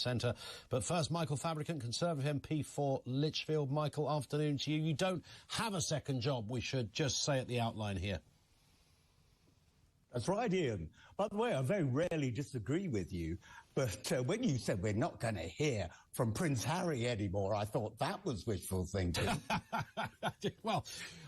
Centre. But first, Michael Fabricant, Conservative MP for Lichfield. Michael, afternoon to you. You don't have a second job, we should just say at the outline here. That's right, Ian. By the way, I very rarely disagree with you, but when you said we're not going to hear from Prince Harry anymore, I thought that was wishful thinking. Well,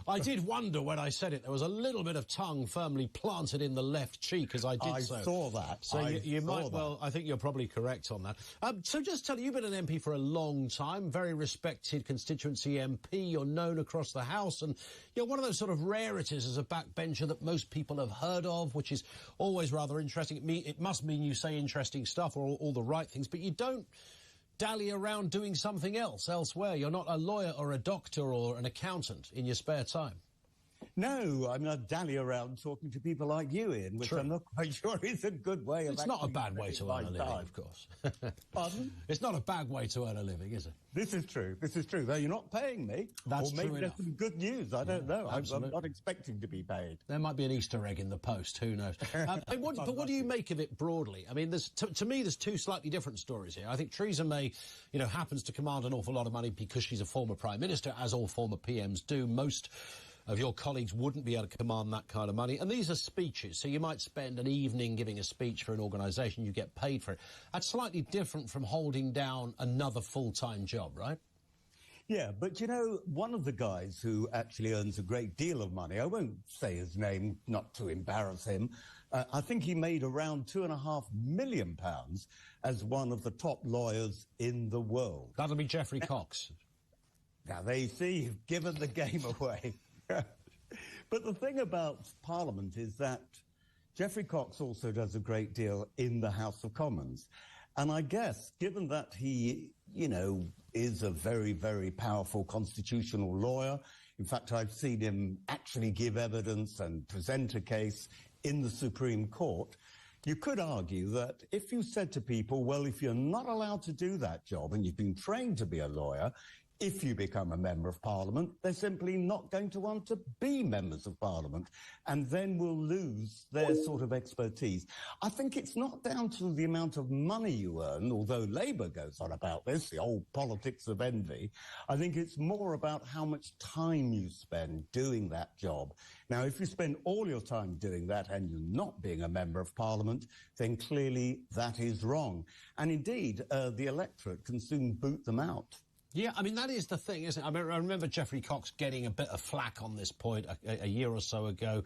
I did wonder when I said it. There was a little bit of tongue firmly planted in the left cheek as I did so. I saw that. So you might, well, I think you're probably correct on that. So just tell you, you've been an MP for a long time, very respected constituency MP. You're known across the House, and you're one of those sort of rarities as a backbencher that most people have heard of, which is always rather interesting. It must mean you say interesting stuff or all the right things, but you don't dally around doing something else elsewhere. You're not a lawyer or a doctor or an accountant in your spare time. No, I'm not dally around talking to people like you, Ian, which I'm not quite sure is a good way of... It's not a bad way to earn a living, of course. Pardon? It's not a bad way to earn a living, is it? This is true. This is true. Though you're not paying me. That's or maybe true there's enough. some good news. I don't know. I'm not expecting to be paid. There might be an Easter egg in the post. Who knows? But what do you make of it broadly? I mean, to me, there's two slightly different stories here. I think Theresa May, happens to command an awful lot of money because she's a former Prime Minister, as all former PMs do. Most of your colleagues wouldn't be able to command that kind of money. And these are speeches, so you might spend an evening giving a speech for an organisation, you get paid for it. That's slightly different from holding down another full-time job, right? Yeah, but one of the guys who actually earns a great deal of money, I won't say his name, not to embarrass him, I think he made around £2.5 million as one of the top lawyers in the world. That'll be Geoffrey Cox. Now, they see you've given the game away. But the thing about Parliament is that Geoffrey Cox also does a great deal in the House of Commons. And I guess, given that he, is a very, very powerful constitutional lawyer, in fact, I've seen him actually give evidence and present a case in the Supreme Court, you could argue that if you said to people, well, if you're not allowed to do that job and you've been trained to be a lawyer, if you become a Member of Parliament, they're simply not going to want to be Members of Parliament, and then will lose their sort of expertise. I think it's not down to the amount of money you earn, although Labour goes on about this, the old politics of envy. I think it's more about how much time you spend doing that job. Now, if you spend all your time doing that and you're not being a Member of Parliament, then clearly that is wrong. And indeed, the electorate can soon boot them out. Yeah, I mean, that is the thing, isn't it? I mean, I remember Geoffrey Cox getting a bit of flack on this point a year or so ago.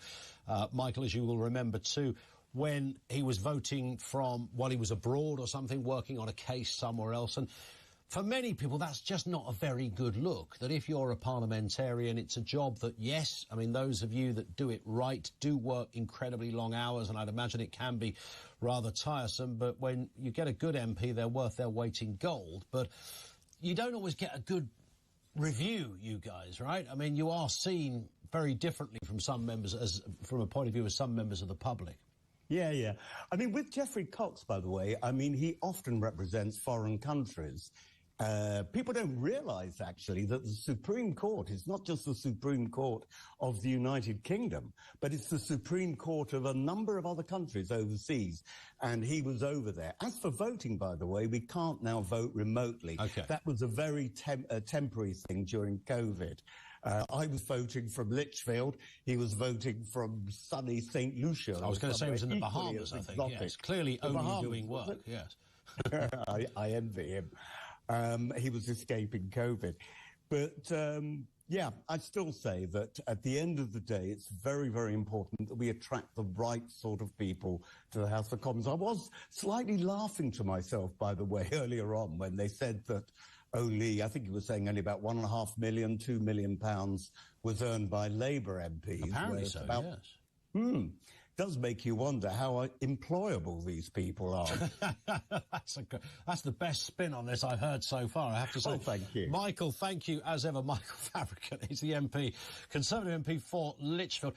Michael, as you will remember too, when he was voting while he was abroad or something, working on a case somewhere else. And for many people, that's just not a very good look, that if you're a parliamentarian, it's a job that, yes, I mean, those of you that do it right do work incredibly long hours, and I'd imagine it can be rather tiresome. But when you get a good MP, they're worth their weight in gold. But you don't always get a good review, you guys, right? I mean, you are seen very differently from some members, from a point of view of some members of the public. Yeah. I mean, with Geoffrey Cox, by the way, I mean, he often represents foreign countries. People don't realise, actually, that the Supreme Court is not just the Supreme Court of the United Kingdom, but it's the Supreme Court of a number of other countries overseas, and he was over there. As for voting, by the way, we can't now vote remotely. Okay. That was a very temporary thing during COVID. I was voting from Lichfield. He was voting from sunny St. Lucia. I was going to say it was in the Bahamas, I think. Yes, clearly only doing work, yes. I envy him. He was escaping COVID. But, I still say that at the end of the day, it's very, very important that we attract the right sort of people to the House of Commons. I was slightly laughing to myself, by the way, earlier on when they said that I think you were saying only about £1.5 million, £2 million was earned by Labour MPs. Apparently so, yes. Does make you wonder how employable these people are. That's the best spin on this I've heard so far, I have to say. Oh, thank you. Michael, thank you as ever. Michael Fabricant is the MP, Conservative MP for Lichfield.